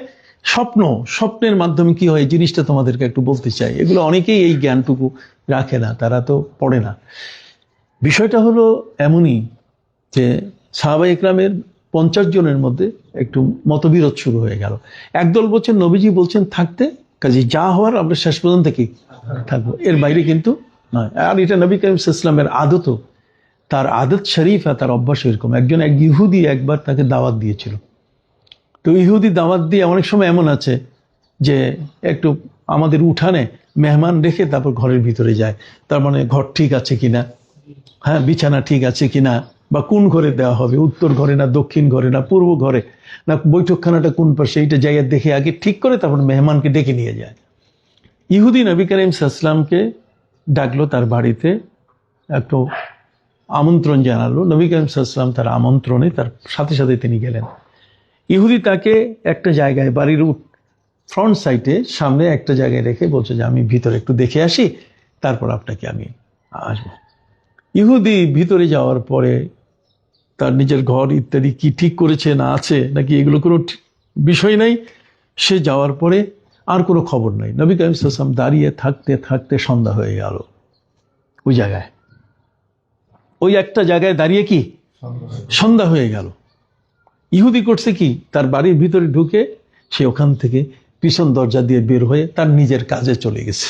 স্বপ্ন, স্বপ্নের মাধ্যমে কি হয় জিনিসটা তোমাদেরকে একটু বলতে চাই। এগুলো অনেকেই এই জ্ঞানটুকু রাখে না, তারা তো পড়ে না। বিষয়টা হলো এমনই যে সাহাবা ইকরামের 50 জনের মধ্যে একটু মতবিরোধ শুরু হয়ে গেল। একদল বলছেন নবীজি বলছেন থাকতে, কাজে যা হওয়ার আমরা শেষ পর্যন্ত কি থাকবো, এর বাইরে কিন্তু নয়। আর এটা নবী করিম সাল্লাল্লাহু আলাইহি ওয়াসাল্লামের আদতও, তার আদত শরীফা, তার অভ্যাস এরকম। এক ইহুদি একবার তাকে দাওয়াত দিয়েছিল। তো ইহুদি দাওয়াত দিয়ে অনেক সময় এমন আছে যে একটু আমাদের উঠানে মেহমান রেখে তারপর ঘরের ভিতরে যায়, তার মানে ঘর ঠিক আছে কিনা, হ্যাঁ বিছানা ঠিক আছে কিনা, বা কোন ঘরে দেওয়া হবে, উত্তর ঘরে না দক্ষিণ ঘরে না পূর্ব ঘরে না বৈঠকখানাটা কোন পাশে, এইটা জায়গা দেখে আগে ঠিক করে তারপর মেহমানকে ডেকে নিয়ে যায়। ইহুদি নবী করিম সাল্লাল্লাহু আলাইহি ওয়াসাল্লামকে ডাকলো তার বাড়িতে, একটু আমন্ত্রণ জানালো। নবী করিম সাল্লাল্লাহু আলাইহি ওয়াসাল্লাম তার আমন্ত্রণে তার সাথে সাথে তিনি গেলেন। ইহুদি তাকে একটা জায়গায় বাড়ির ফ্রন্ট সাইডে সামনে একটা জায়গায় রেখে বলছে যে আমি ভিতরে একটু দেখে আসি, তারপর আপনাকে আমি আসবো। ইহুদি ভিতরে যাওয়ার পরে তার নিজের ঘর ইত্যাদি কি ঠিক করেছে না আছে নাকি এগুলো কোনো বিষয় নাই, সে যাওয়ার পরে আর কোনো খবর নাই। নবী করিম সাল্লাল্লাহু আলাইহি ওয়াসাল্লাম দাঁড়িয়ে থাকতে থাকতে সন্ধ্যা হয়ে গেল। ওই জায়গায়, ওই একটা জায়গায় দাঁড়িয়ে কি সন্ধ্যা হয়ে গেল। ইহুদি করছে কি, তার বাড়ির ভিতরে ঢুকে সে ওখান থেকে পিছন দরজা দিয়ে বের হয়ে তার নিজের কাজে চলে গেছে।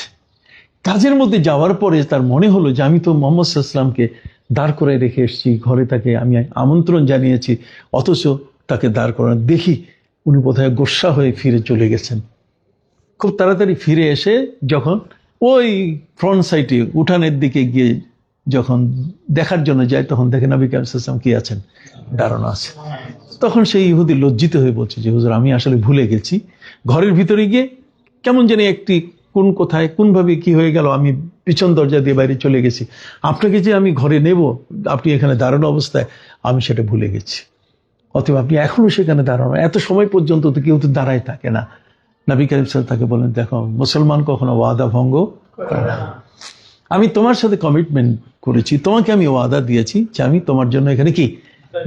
কাজের মধ্যে যাওয়ার পরে তার মনে হলো যে আমি তো মোহাম্মদ সাল্লাল্লাহু আলাইহি ওয়াসাল্লামকে দাঁড় করে রেখে এসেছি ঘরে, তাকে আমি আমন্ত্রণ জানিয়েছি, অথচ তাকে দাঁড় করানো দেখি উনি বোধহয় গোস্বা হয়ে ফিরে চলে গেছেন। খুব তাড়াতাড়ি ফিরে এসে যখন ওই ফ্রন্ট সাইডে উঠানের দিকে গিয়ে যখন দেখার জন্য যায়, তখন দেখে নবী কারীম সাল্লাল্লাহু আলাইহি ওয়াসাল্লাম কি আছেন, দাঁড়ানো আছে। তখন সেই ইহুদি লজ্জিত হয়ে বলছে যে হুজুর আমি আসলে ভুলে গেছি, ঘরের ভিতরে গিয়ে কেমন জানি একটি কোন কোথায় কোনভাবে কি হয়ে গেল, আমি পিছন দরজা দিয়ে বাইরে চলে গেছি, আপনাকে যে আমি ঘরে নেব আপনি এখানে দাঁড়ানো অবস্থায় আমি সেটা ভুলে গেছি, অতএব আপনি এখনো সেখানে দাঁড়ানো, এত সময় পর্যন্ত তো কেউ তো দাঁড়ায় থাকে না। নবী কারীম সাল্লাল্লাহু আলাইহি ওয়াসাল্লাম তাকে বলেন, দেখো মুসলমান কখনো ওয়াদা ভঙ্গ করে না, আমি তোমার সাথে কমিটমেন্ট করেছি, তোমাকে আমি ওয়াদা দিয়েছি যে আমি তোমার জন্য এখানে কি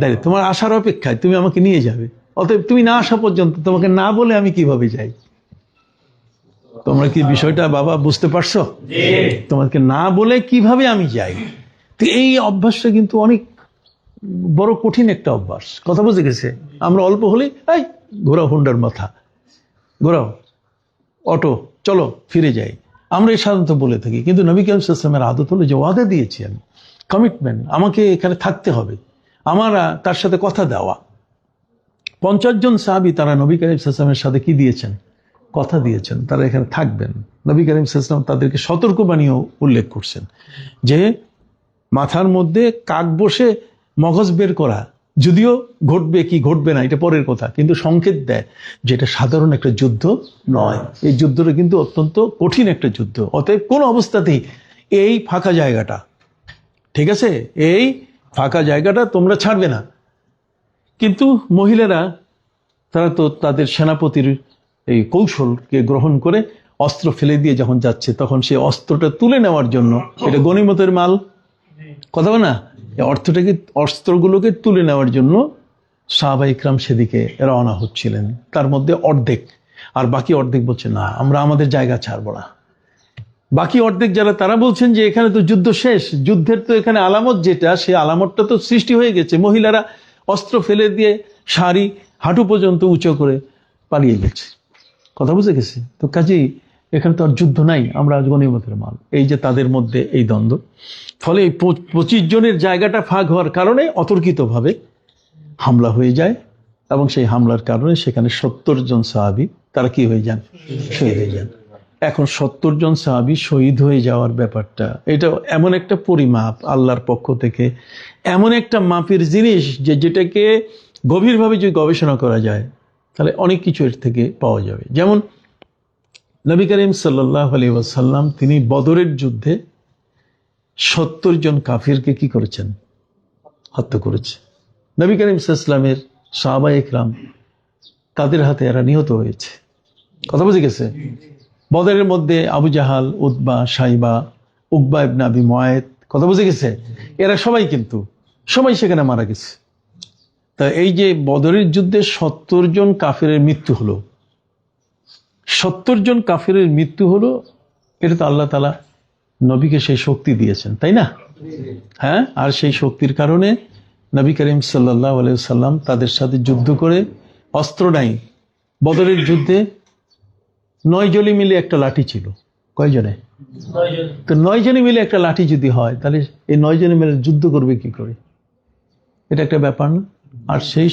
দাঁড়িয়ে, তোমার আসার অপেক্ষায় তুমি আমাকে নিয়ে যাবে, অতএব তুমি না আসা পর্যন্ত তোমাকে না বলে আমি কিভাবে যাই। তোমরা কি বিষয়টা বাবা বুঝতে পারছো? তোমাকে না বলে কিভাবে আমি যাই। তো এই অভ্যাসটা কিন্তু অনেক বড় কঠিন একটা অভ্যাস, কথা বুঝে গেছে। আমরা অল্প হলেই এই ঘোরাও হুন্ডার মাথা, ঘোরাও অটো, চলো ফিরে যাই, আমরা এই সাধারণত বলে থাকি। কিন্তু নবী কারীম সাল্লাল্লাহু আলাইহি ওয়াসাল্লামের আদত হলো যে ওয়াদা দিয়েছি আমি, কমিটমেন্ট, আমাকে এখানে থাকতে হবে, আমার তার সাথে কথা দেওয়া। 50 জন সাহাবী তারা নবী কারীম সাল্লাল্লাহু আলাইহি ওয়াসাল্লামের সাথে কি দিয়েছেন, কথা দিয়েছেন, তারা এখানে থাকবেন। নবী কারীম সাল্লাল্লাহু আলাইহি ওয়াসাল্লাম তাদেরকে সতর্কবাণীও উল্লেখ করছেন যে মাথার মধ্যে কাক বসে মগজ বের করা, যদিও ঘটবে কি ঘটবে না এটা পরের কথা, কিন্তু সংকেত দেয় যে এটা সাধারণ একটা যুদ্ধ নয়, এই যুদ্ধটা কিন্তু অত্যন্ত কঠিন একটা যুদ্ধ। অতএব কোন অবস্থাতেই এই ফাঁকা জায়গাটা, ঠিক আছে, এই ফাঁকা জায়গাটা তোমরা ছাড়বে না। কিন্তু মহিলারা তারা তো তাদের সেনাপতির এই কৌশলকে গ্রহণ করে অস্ত্র ফেলে দিয়ে যখন যাচ্ছে, তখন সেই অস্ত্রটা তুলে নেওয়ার জন্য, এটা গনিমতের মাল, কথা বলে না, এই অস্ত্রগুলোকে তুলে নেওয়ার জন্য সাহাবা ইকরাম সেদিকে রওনা হচ্ছিলেন। তার মধ্যে অর্ধেক, আর বাকি অর্ধেক বলছে না আমরা আমাদের জায়গা ছাড়বো না। বাকি অর্ধেক যারা তারা বলছেন যে এখানে তো যুদ্ধ শেষ, যুদ্ধের তো এখানে আলামত যেটা, সেই আলামতটা তো সৃষ্টি হয়ে গেছে, মহিলারা অস্ত্র ফেলে দিয়ে শাড়ি হাঁটু পর্যন্ত উঁচু করে পালিয়ে গেছে, কথা বুঝে গেছে। তো কাজেই এখানে তো আর যুদ্ধ নাই, আমরা গনিমতের মাল, এই যে তাদের মধ্যে এই দ্বন্দ্ব। ফলে এই 25 জনের জায়গাটা ফাঁক হওয়ার কারণে অতর্কিতভাবে হামলা হয়ে যায়, এবং সেই হামলার কারণে সেখানে 70 জন সাহাবী তারা কি হয়ে যান, শহীদ হয়ে যান। এখন 70 জন সাহাবী শহীদ হয়ে যাওয়ার ব্যাপারটা, এটা এমন একটা পরিমাপ আল্লাহর পক্ষ থেকে, এমন একটা মাপের জিনিস যে যেটাকে গভীরভাবে যদি গবেষণা করা যায় তাহলে অনেক কিছু এর থেকে পাওয়া যাবে। যেমন নবী করিম সাল্লাল্লাহু আলাইহি ওয়াসাল্লাম তিনি বদরের যুদ্ধে 70 জন কাফিরকে কি করেছেন, হত্যা করেছে। নবী করিম সাল্লাল্লাহু আলাইহি ওয়াসাল্লামের সাহাবায়ে ইকরাম তাদের হাতে এরা নিহত হয়েছে, কথা বুঝে গেছে। বদরের মধ্যে আবু জাহাল, উতবা, শাইবা, উকবা ইবনে আবি মুআইত, কথা বুঝে গেছে, এরা সবাই কিন্তু সবাই সেখানে মারা গেছে। তা এই যে বদরের যুদ্ধে 70 জন কাফিরের মৃত্যু হলো, 70 জন কাফিরের মৃত্যু হলো, এটা তো আল্লাহ তাআলা নবীকে সেই শক্তি দিয়েছেন, তাই না? হ্যাঁ, আর সেই শক্তির কারণে নবী করিম সাল্লাল্লাহু আলাইহি ওয়াসাল্লাম তাদের সাথে যুদ্ধ করে, অস্ত্র নাই, বদরের যুদ্ধে 9 জনে মিলে একটা লাঠি ছিল, কয়জনে? 9 জন। তো 9 জনে মিলে একটা লাঠি যদি হয় তাহলে এই 9 জনে মিলে যুদ্ধ করবে কি করে, এটা একটা ব্যাপার না? আর সেই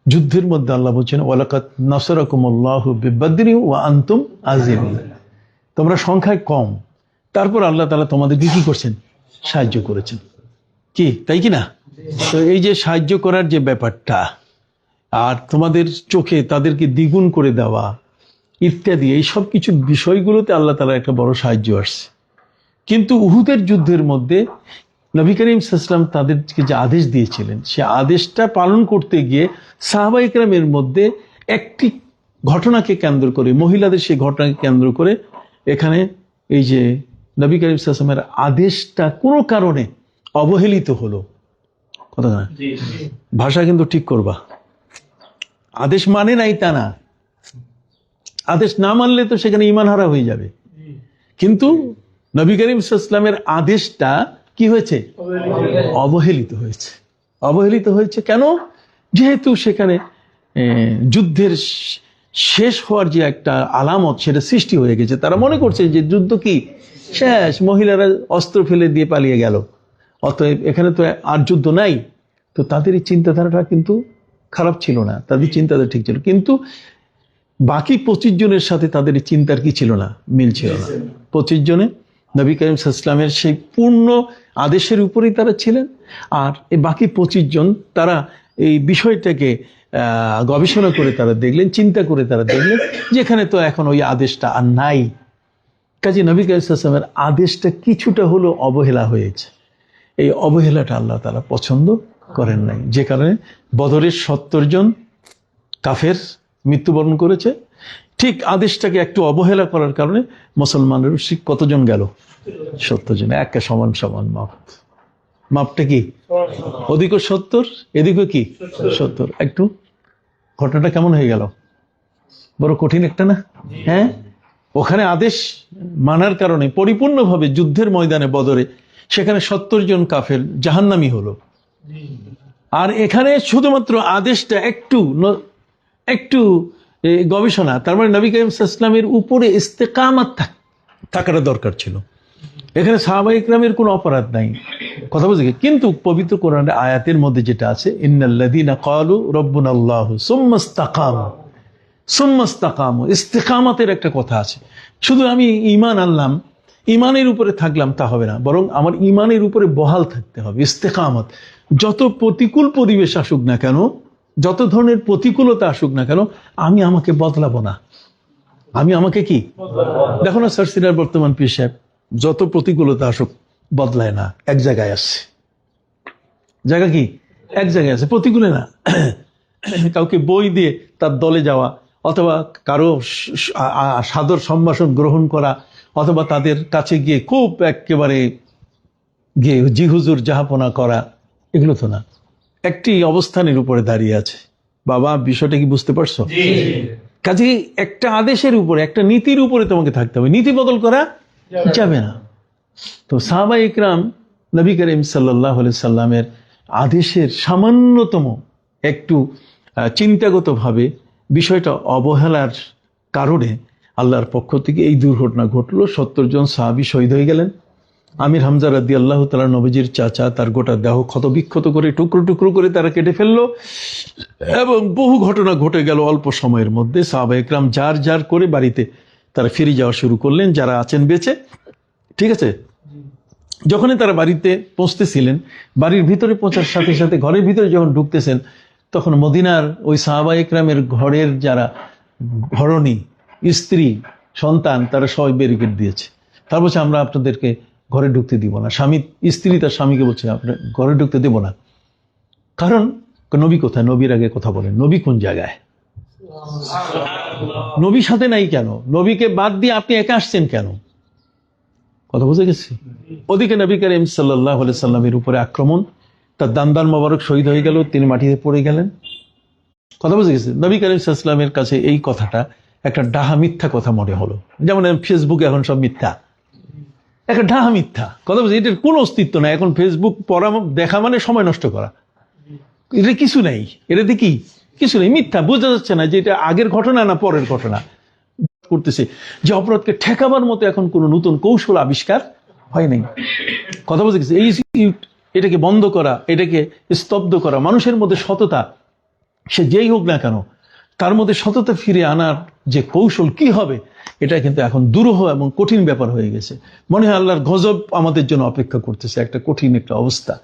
যুদ্ধের মধ্যে আল্লাহ বলছেন ওয়ালাকাদ নাসারাকুমুল্লাহু বিবদরি ওয়া আনতুম আযিলুন, তোমরা সংখ্যায় কম, তারপর আল্লাহ তাআলা তোমাদেরকে কি করছেন, সাহায্য করেছেন, কি তাই কি না? তো এই যে সাহায্য করার যে ব্যাপারটা, আর তোমাদের চোখে তাদেরকে দ্বিগুণ করে দেওয়া ইত্যাদি, এই সব কিছু বিষয়গুলোতে আল্লাহ তাআলার একটা বড় সাহায্য আসছে। কিন্তু উহুদের যুদ্ধের মধ্যে নবী করিম সাল্লাল্লাহু আলাইহি ওয়াসাল্লাম তাদেরকে যে আদেশ দিয়েছিলেন, সে আদেশটা পালন করতে গিয়ে সাহাবা ইকরামের মধ্যে একটি ঘটনাকে কেন্দ্র করে, মহিলাদের সেই ঘটনাকে কেন্দ্র করে এখানে এই যে নবী করিম সাল্লাল্লাহু আলাইহি ওয়াসাল্লামের আদেশটা কোনো কারণে অবহেলিত হলো, কথা না, ভাষা কিন্তু ঠিক করবা, আদেশ মানে নাই তা না, আদেশ না মানলে তো সেখানে ঈমান হারা হয়ে যাবে। কিন্তু নবী করিম সাল্লাল্লাহু আলাইহি ওয়াসাল্লামের আদেশটা কি হয়েছে, অবহেলিত হয়েছে। অবহেলিত হয়েছে কেন? যেহেতু সেখানে যুদ্ধের শেষ হওয়ার যে একটা আলামত সেটা সৃষ্টি হয়ে গেছে। তারা মনে করছে যে যুদ্ধ কি শেষ, মহিলারা অস্ত্র ফেলে দিয়ে পালিয়ে গেল, অতএব এখানে তো আর যুদ্ধ নাই। তো তাদের এই চিন্তাধারাটা কিন্তু খারাপ ছিল না, তাদের চিন্তাধারা ঠিক ছিল, কিন্তু বাকি 25 জনের সাথে তাদের এই চিন্তার কি ছিল না, মিল ছিল না। 25 জনে নবী করিম সাল্লাল্লাহু আলাইহি ওয়াসাল্লামের সেই পূর্ণ আদেশের উপরেই তারা ছিলেন। আর এই বাকি 25 জন তারা এই বিষয়টাকে গবেষণা করে তারা দেখলেন, চিন্তা করে তারা দেখলেন যেখানে তো এখন ওই আদেশটা আর নাই, কাজে নবী করিম সাল্লাল্লাহু আলাইহি ওয়াসাল্লামের আদেশটা কিছুটা হলো অবহেলা হয়েছে। এই অবহেলাটা আল্লাহ তাআলা পছন্দ করেন নাই, যে কারণে বদরের 70 জন কাফের মৃত্যুবরণ করেছে। ঠিক আদেশটাকে একটু অবহেলা করার কারণে মুসলমানের কতজন গেল? 70 জন। একে সমান সমান মাপ। মাপটা কি? ওদিকে 70, এদিকে কি 70। একটু ঘটনাটা কেমন হয়ে গেল? বড় কঠিন একটা না? হ্যাঁ, ওখানে আদেশ মানার কারণে পরিপূর্ণভাবে যুদ্ধের ময়দানে বদরে সেখানে 70 জন কাফের জাহান্নামী হলো। আর এখানে শুধুমাত্র আদেশটা একটু গবেষণা, তার মানে নবী করিম সাল্লাল্লাহু আলাইহি ওয়াসাল্লামের উপরে ইস্তেকামাত থাকাটা দরকার ছিল। এখানে সাহাবা ইকরামের কোনো অপরাধ নাই, কথা বুঝে। কিন্তু পবিত্র কোরআনের আয়াতের মধ্যে যেটা আছে, ইন্নাল্লাযীনা ক্বালু রাব্বুনাল্লাহু সুম্মা ইসতাকামু, ইস্তেকামাতের একটা কথা আছে। শুধু আমি ঈমান আনলাম, ঈমানের উপরে থাকলাম তা হবে না, বরং আমার ঈমানের উপরে বহাল থাকতে হবে, ইস্তেকামত। যত প্রতিকূল পরিবেশ আসুক না কেন, যত ধরনের প্রতিকূলতা আসুক না কেন, আমি আমাকে বদলাবো না। আমি আমাকে কি দেখো না, সার্সিরার বর্তমান পীর সাহেব যত প্রতিকূলতা আসুক বদলায় না, এক জায়গায় আসছে। জায়গা কি? এক জায়গায় আছে, প্রতিকূলে না। কাউকে বই দিয়ে তার দলে যাওয়া, অথবা কারো সাদর সম্ভাষণ গ্রহণ করা, অথবা তাদের কাছে গিয়ে খুব একেবারে গিয়ে জি হুজুর জাহাপনা করা, এগুলো তো না। একটি অবস্থানের উপরে দাঁড়িয়ে আছে। বাবা, বিষয়টা কি বুঝতে পারছো? কাজে একটা আদেশের উপরে, একটা নীতির উপরে তোমাকে থাকতে হবে, নীতি বদল করা যাবে না। তো সাহাবা ইকরাম নবী করিম সাল্লাল্লাহু আলাইহি সাল্লামের আদেশের সামান্যতম একটু চিন্তাগতভাবে বিষয়টা অবহেলার কারণে আল্লাহর পক্ষ থেকে এই দুর্ঘটনা ঘটলো। 70 জন সাহাবী শহীদ হয়ে গেলেন। আমির হামজা রাদিয়াল্লাহু তাআলা, নবীজির চাচা, তার গোটা দেহ ক্ষতবিক্ষত করে টুকরো টুকরো করে তারা কেটে ফেললো। এবং বহু ঘটনা ঘটে গেল অল্প সময়ের মধ্যে। সাহাবা ইকরাম যার যার করে বাড়িতে তারা ফিরে যাওয়া শুরু করলেন, যারা আছেন বেঁচে। ঠিক আছে, যখনই তারা বাড়িতে পৌঁছতেছিলেন, বাড়ির ভিতরে পৌঁছার সাথে সাথে ঘরের ভিতরে যখন ঢুকতেছেন, তখন মদিনার ওই সাহাবা ইকরামের ঘরের যারা ঘরণী, স্ত্রী, সন্তান, তারা সবাই ব্যারিকেড দিয়েছে। তার বলছে, আমরা আপনাদেরকে ঘরে ঢুকতে দিব না। স্ত্রী তার স্বামীকে বলছে, আপনার ঘরে ঢুকতে দেব না। কারণ নবী কোথায়? নবীর আগে কথা বলেন, নবী কোন জায়গায়? নবী সাথে নাই কেন? নবীকে বাদ দিয়ে আপনি একা আসছেন কেন? কথা বুঝে গেছি? ওদিকে নবী করিম সাল্লাল্লাহু আলাইহি সাল্লামের উপরে আক্রমণ, তার দান্দান মোবারক শহীদ হয়ে গেল, তিনি মাটিতে পড়ে গেলেন। কথা বুঝে গেছে? নবী করিম সাল্লাল্লাহু আলাইহি সাল্লামের কাছে এই কথাটা একটা ডাহা মিথ্যা কথা মনে হলো। যেমন ফেসবুকে এখন সব মিথ্যা, একটা ডাহা মিথ্যা কথা বুঝে, এটার কোনো অস্তিত্ব নাই। এখন ফেসবুক পড়া দেখা মানে সময় নষ্ট করা, এটা কিছু নেই, এটাতে কি কিছু নেই, মিথ্যা। বোঝা যাচ্ছে না যে এটা আগের ঘটনা না পরের ঘটনা। করতেছে যে অপরাধকে ঠেকাবার মতো এখন কোনো নতুন কৌশল আবিষ্কার হয় নাই। কথা বুঝে গেছে? এটাকে বন্ধ করা, এটাকে স্তব্ধ করা, মানুষের মধ্যে সততা, সে যেই হোক না কেন, তার মধ্যে সততা ফিরে আনার যে কৌশল কি হবে, এটা কিন্তু এখন দুরূহ এবং কঠিন ব্যাপার হয়ে গেছে। মনে হয় আল্লাহর গজব আমাদের জন্য অপেক্ষা করতেছে, একটা কঠিন একটা অবস্থা।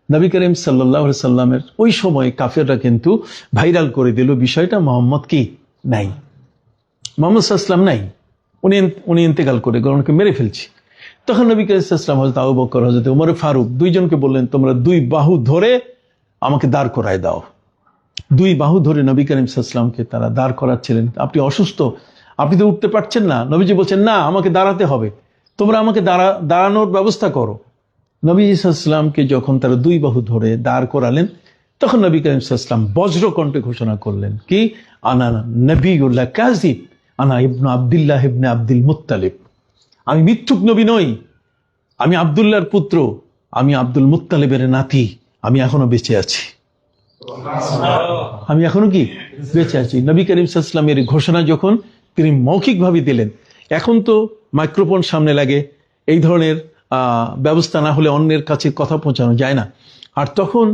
নবী করিম সাল্লাল্লাহু আলাইহি সাল্লামের ওই সময় কাফেররা কিন্তু ভাইরাল করে দিল বিষয়টা, মোহাম্মদ কি নাই, মোহাম্মদ সাল্লাল্লাহু আলাইহি নাই, উনি ইন্তেকাল করে ওনাকে মেরে ফেলছি। তখন নবী করিম সাল্লাল্লাহু আলাইহি ওয়াসাল্লাম হযরত আবু বকর, হযরত ওমর ফারুক দুইজনকে বললেন, তোমরা দুই বাহু ধরে আমাকে দাঁড় করায় দাও। দুই বাহু ধরে নবী করিম সাল্লাল্লাহু আলাইহি ওয়াসাল্লামকে তারা দাঁড় করাচ্ছিলেন। আপনি অসুস্থ, আপনি তো উঠতে পারছেন না। নবীজি বলছেন, না, আমাকে দাঁড়াতে হবে, তোমরা আমাকে দাঁড়ানোর ব্যবস্থা করো। নবী সাল্লাল্লাহু আলাইহি ওয়াসাল্লামকে যখন তারা দুই বাহু ধরে দাঁড় করালেন, তখন নবী করিম সাল্লাল্লাহু আলাইহি ওয়াসাল্লাম বজ্রকণ্ঠে ঘোষণা করলেন, কি? আনা নবিয়ুল্লাহ কাযিব, আনা ইবনু আব্দুল্লাহ ইবনে আব্দুল মুত্তালিব। আমি মিথ্যুক নবী নই, আমি আব্দুল্লাহর পুত্র, আমি আব্দুল মুত্তালিবের নাতি, আমি এখনো বেঁচে আছি। আমি এখনো কি বেঁচে আছি। নবী করিম সাল্লাল্লাহু আলাইহি ওয়াসাল্লামের ঘোষণা যখন তিনি মৌখিকভাবে দিলেন, এখন তো মাইক্রোফোন সামনে লাগে, এই ধরনের ব্যবস্থা না হলে অন্যের কাছে কথা পৌঁছানো যায় না। আর তখন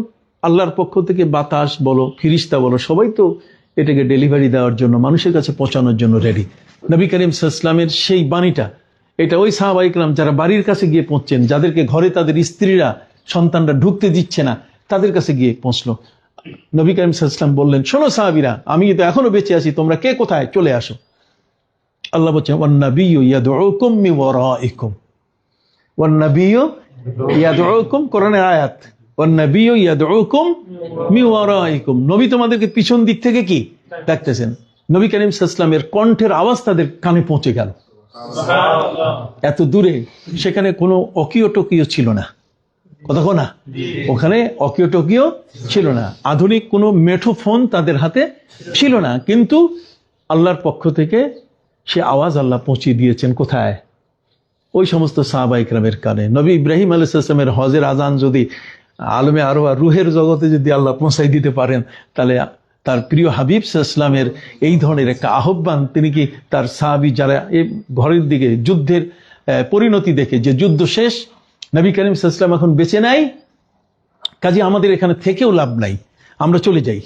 আল্লাহর পক্ষ থেকে বাতাস বলো, ফিরিস্তা বলো, সবাই তো এটাকে ডেলিভারি দেওয়ার জন্য, মানুষের কাছে পৌঁছানোর জন্য রেডি। নবী করিম সাল্লাল্লাহু আলাইহি ওয়াসাল্লামের সেই বাণীটা, এটা ওই সাহাবায়ে কেরাম যারা বাড়ির কাছে গিয়ে পৌঁছছেন, যাদেরকে ঘরে তাদের স্ত্রীরা সন্তানরা ঢুকতে দিচ্ছে না, তাদের কাছে গিয়ে পৌঁছলো। নবী করিম সাল্লাল্লাহু আলাইহি ওয়াসাল্লাম বললেন, শোনো সাহাবীরা, আমি তো এখনো বেঁচে আছি, তোমরা কে কোথায়, চলে আসো। আল্লাহ বলছেন, ওয়ান নাবিয়্যু ইয়াদউকুম মিন ওয়ারাইকুম, ওয়ান নাবিয়্যু ইয়াদউকুম, কোরআনের আয়াত, ওয়ান নাবিয়্যু ইয়াদউকুম মিন ওয়ারাইকুম, নবী তোমাদেরকে পিছন দিক থেকে কি ডাকতেছেন। নবী করিম সাল্লাল্লাহু আলাইহি ওয়াসাল্লামের কণ্ঠের আওয়াজ তাদের কানে পৌঁছে গেল, এত দূরে। সেখানে কোনো অকিও টকিও ছিল না, কথা কো না, ওখানে অকিও টকিও ছিল না, আধুনিক কোনো মেঠো ফোন তাদের হাতে ছিল না, কিন্তু আল্লাহর পক্ষ থেকে সে আওয়াজ আল্লাহ পৌঁছে দিয়েছেন কোথায়, ওই সমস্ত সাহাবায়ে কেরামের কানে। নবী ইব্রাহিম আলাইহিস সালামের হজের আজান যদি আলমে আরো রুহের জগতে যদি আল্লাহ পৌঁছাই দিতে পারেন, তাহলে তার প্রিয় হাবিব সাল্লাল্লাহু আলাইহি ওয়াসাল্লামের এই ধরনের একটা আহ্বান, তিনি কি তার সাহাবী যারা এই ঘরের দিকে যুদ্ধের পরিণতি দেখে যে যুদ্ধ শেষ, নবী করিম সাল্লাল্লাহু আলাইহি ওয়াসাল্লাম এখন বেঁচে নাই, কাজে আমাদের এখানে থেকেও লাভ নাই, আমরা চলে যাই,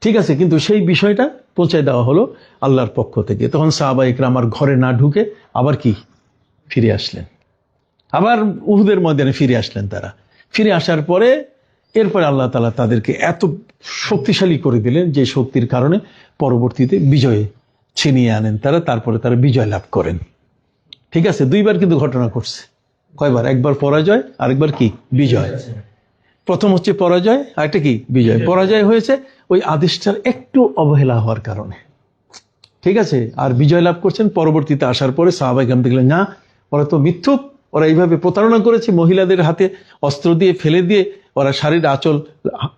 ঠিক আছে, কিন্তু সেই বিষয়টা পৌঁছায় দেওয়া হলো আল্লাহর পক্ষ থেকে। তখন সাহাবায়ে কেরাম আর ঘরে না ঢুকে আবার কি ফিরে আসলেন, আবার উহুদের ময়দানে ফিরে আসলেন। তারা ফিরে আসার পরে এরপরে আল্লাহ তাআলা তাদেরকে এত শক্তিশালী করে দিলেন যে শক্তির কারণে পরবর্তীতে বিজয়ে ছিনিয়ে আনেন তারা, তারপরে তারা বিজয় লাভ করেন। ঠিক আছে, দুইবার কিন্তু ঘটনা ঘটছে, কয়বার, একবার পরাজয়, আরেকবার কি বিজয়। প্রথম হচ্ছে পরাজয়, আরেকটা কি বিজয়। পরাজয় হয়েছে ওই আদেশটার একটু অবহেলা হওয়ার কারণে, ঠিক আছে, আর বিজয় লাভ করছেন পরবর্তীতে আসার পরে। সাহাবায়ে কেরাম দেখলেন, না, ওরা তো মিথ্যুক, ওরা এইভাবে প্রতারণা করেছে, মহিলাদের হাতে অস্ত্র দিয়ে ফেলে দিয়ে ওরা শাড়ির আঁচল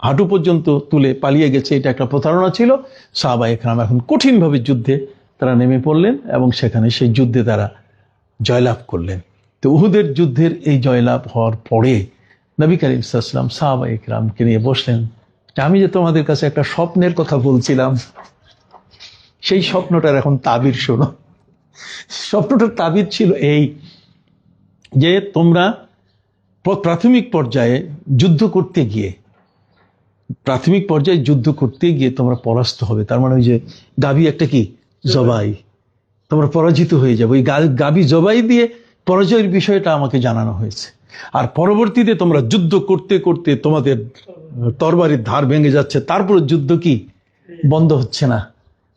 হাঁটু পর্যন্ত তুলে পালিয়ে গেছে, এটা একটা প্রতারণা ছিল। সাহাবায়ে কেরাম এখন কঠিনভাবে যুদ্ধে তারা নেমে পড়লেন এবং সেখানে সেই যুদ্ধে তারা জয়লাভ করলেন। তো উহুদের যুদ্ধের এই জয়লাভ হওয়ার পরে নবী করিম সাল্লাল্লাহু আলাইহি ওয়াসাল্লাম সাহাবায়ে কেরামকে নিয়ে বসলেন, আমি যে তোমাদের কাছে একটা স্বপ্নের কথা বলছিলাম, সেই স্বপ্নটার এখন তাবির শোনো। স্বপ্নটার তাবির ছিল এই যে তোমরা প্রাথমিক পর্যায়ে যুদ্ধ করতে গিয়ে তোমরা পরাস্ত হবে, তার মানে ওই যে গাভী একটা কি জবাই, তোমরা পরাজিত হয়ে যাবে, ওই গাভী জবাই দিয়ে পরাজয়ের বিষয়টা আমাকে জানানো হয়েছে। আর পরবর্তীতে তোমরা যুদ্ধ করতে করতে তোমাদের তরবারির ধার ভেঙে যাচ্ছে, তারপর যুদ্ধ কি বন্ধ হচ্ছে না,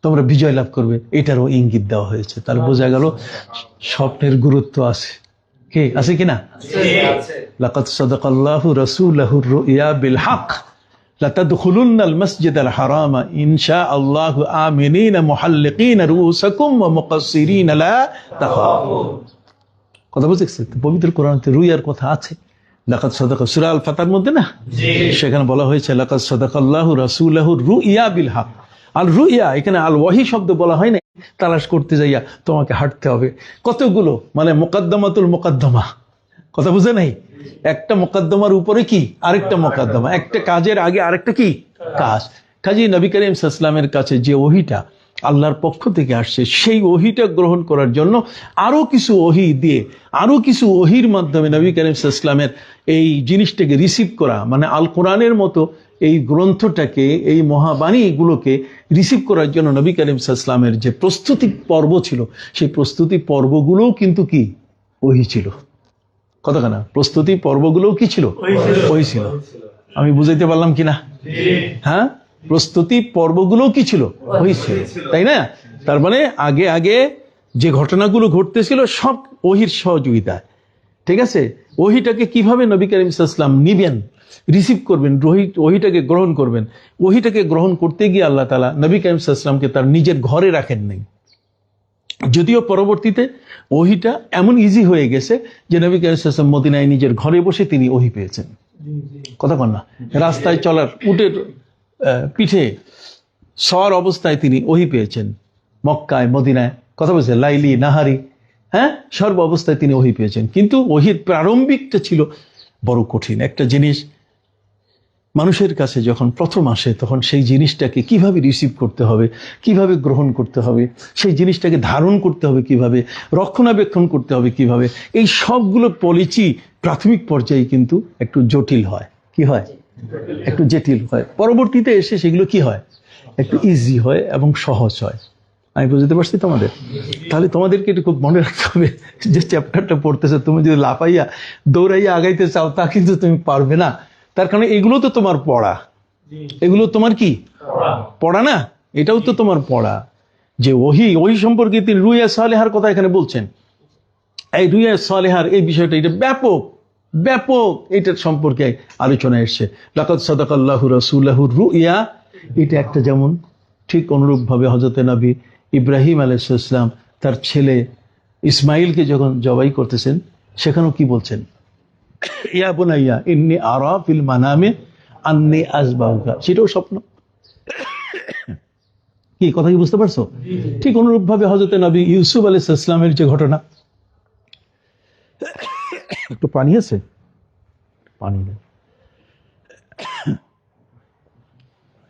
তোমরা বিজয় লাভ করবে, এটারও ইঙ্গিত দেওয়া হয়েছে। তাহলে বোঝা গেল স্বপ্নের গুরুত্ব আছে, কে আছে কিনা? লাকাদ সাদাকাল্লাহু রাসূলাহুর রুইয়া বিল হক লাতাদখুলুন্নাল মাসজিদাল হারামা ইনশাআল্লাহু আমিনিনা মুহাল্লিকিনা রুউসাকুম ওয়া মুকাসসিরিনা লা তাখাফুন। কথা বুঝছেন? পবিত্র কোরআনে রুইয়ার কথা আছে। লাকাদ সাদাকা, সূরা আল ফাতার মধ্যে না, সেখানে বলা হয়েছে লাকাদ সাদাকাল্লাহু রাসূলাহুর রুইয়া বিল হক। আল রুইয়া, এখানে আল ওয়াহি শব্দ বলা হয় না, তালাশ করতে যাইয়া তোমাকে হাঁটতে হবে কতগুলো, মানে মুকাদ্দামাতুল মুকাদ্দামা, কথা বুঝে নাই, একটা মুকাদ্দামার উপরে কি আরেকটা মুকাদ্দামা, একটা কাজের আগে আরেকটা কি কাজ। কাজী নবী করিম সাল্লাল্লাহু আলাইহি ওয়াসাল্লামের কাছে যে ওহীটা আল্লাহর পক্ষ থেকে আসছে, সেই ওহীটা গ্রহণ করার জন্য আরো কিছু ওহী দিয়ে, আরো কিছু ওহীর মাধ্যমে নবী করিম সাল্লাল্লাহু আলাইহি ওয়াসাল্লামের এই জিনিসটাকে রিসিভ করা, মানে আল কোরআনের মতো এই গ্রন্থটাকে, এই মহাবাণীগুলোকে রিসিভ করার জন্য নবী করিম সাল্লাল্লাহু আলাইহি ওয়াসাল্লামের যে প্রস্তুতি পর্ব ছিল, সেই প্রস্তুতি পর্বগুলোও কিন্তু কি ওহী ছিল। কতখানা প্রস্তুতি পর্বগুলোও কি ছিল? ওহী ছিল। আমি বুঝাইতে পারলাম কিনা? হ্যাঁ, প্রস্তুতি পর্বগুলোও কি ছিল? ওহী ছিল, তাই না? তার মানে আগে আগে যে ঘটনাগুলো ঘটতেছিল সব ওহীর সহযোগিতায়, ঠিক আছে। ওহীটাকে কিভাবে নবী করিম সাল্লাল্লাহু আলাইহি ওয়াসাল্লাম নিবেন, রিসিভ করবেন, ওহীটাকে গ্রহণ করবেন, ওহীটাকে গ্রহণ করতে গিয়ে আল্লাহ তাআলা নবী করিম সাল্লাল্লাহু আলাইহি ওয়াসাল্লামকে তার নিজের ঘরে রাখেন নাই। যদিও পরবর্তীতে ওহীটা এমন ইজি হয়ে গেছে যে নবী করিম সাল্লাল্লাহু আলাইহি ওয়াসাল্লাম মদিনায় নিজের ঘরে বসে তিনি ওহী পেয়েছেন। কথা বল না, রাস্তায় চলার, উটের পিঠে সওয়ার অবস্থায় তিনি ওহী পেয়েছেন। মক্কায়, মদিনায়, কথা বলছে লাইলি নাহারি, হ্যাঁ, সর্ব অবস্থায় তিনি ওহী পেয়েছেন। কিন্তু ওহীর প্রারম্ভিকটা ছিল বড় কঠিন একটা জিনিস। মানুষের কাছে যখন প্রথম আসে তখন সেই জিনিসটাকে কিভাবে রিসিভ করতে হবে, কিভাবে গ্রহণ করতে হবে, সেই জিনিসটাকে ধারণ করতে হবে কিভাবে, রক্ষণাবেক্ষণ করতে হবে কিভাবে, এই সবগুলো পলিসি প্রাথমিক পর্যায়ে কিন্তু একটু জটিল হয়। কি হয়? একটু জটিল হয়। পরবর্তীতে এসে সেগুলো কি হয়? একটু ইজি হয় এবং সহজ হয়। আমি বুঝতে পারছি তোমাদের? তাহলে তোমাদেরকে একটু খুব মনে রাখতে হবে, যে চ্যাপ্টারটা পড়তেছে তুমি যদি লাফাইয়া দৌড়াইয়া আগাইতে চাও তা কিন্তু তুমি পারবে না। তার কারণে এগুলো তো তোমার পড়া, এগুলো তোমার কি পড়া না? এটাও তো তোমার পড়া। যে ওহি সম্পর্কে তিনি রুয়া সালেহার কথা এখানে বলছেন। এই রুয়া সালেহার এই বিষয়টা, এটা ব্যাপক ব্যাপক, এটার সম্পর্কে আলোচনা এসছে। লাকাদ সাদাকাল্লাহু রাসূলাহু রুইয়া, এটা একটা যেমন, ঠিক অনুরূপভাবে হযরতে নবী ইব্রাহিম আলাইহিস সালাম তার ছেলে ইসমাইলকে যখন জবাই করতেছেন সেখানেও কি বলছেন? ইয়া বুনাইয়া ইন্নী আরা ফিল মানামে আন্নী আযবাহুকা, সেটাও স্বপ্ন। কি কথা কি বুঝতে পারছো? ঠিক অনুরূপভাবে হযরতে নবী ইউসুফ আলাইহিস সালামের যে ঘটনা, একটু পানি আছে? পানি নেই,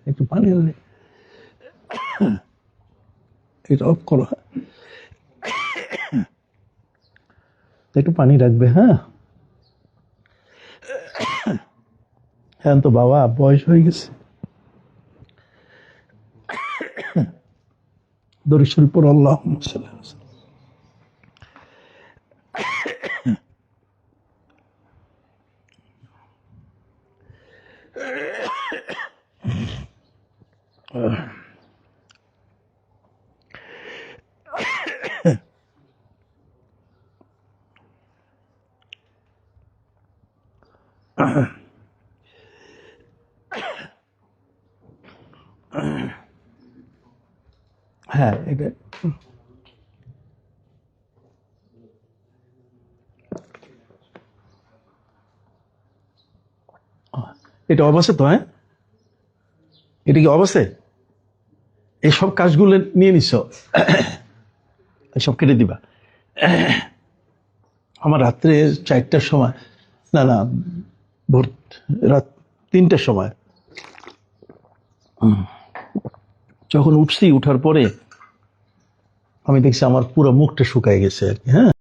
একটু পানি নেই, এটা অফ করো, একটু পানি রাখবে। হ্যাঁ হ্যাঁ, তো বাবা বয়স হয়ে গেছে। দরুদ শরীফ পড়ো, আল্লাহুম্মা সাল্লি আলা সাইয়্যিদিনা। হ্যাঁ, এটা এটা অবশ্যই তো। হ্যাঁ, এটা কি অবশ্যই? এইসব কাজগুলো নিয়ে নিছ, এসব কেটে দিবা। আমার রাত্রে 4টার সময়, না না, ভোর রাত 3টার সময় যখন উঠছি, উঠার পরে আমি দেখছি আমার পুরো মুখটা শুকায় গেছে আর কি। হ্যাঁ,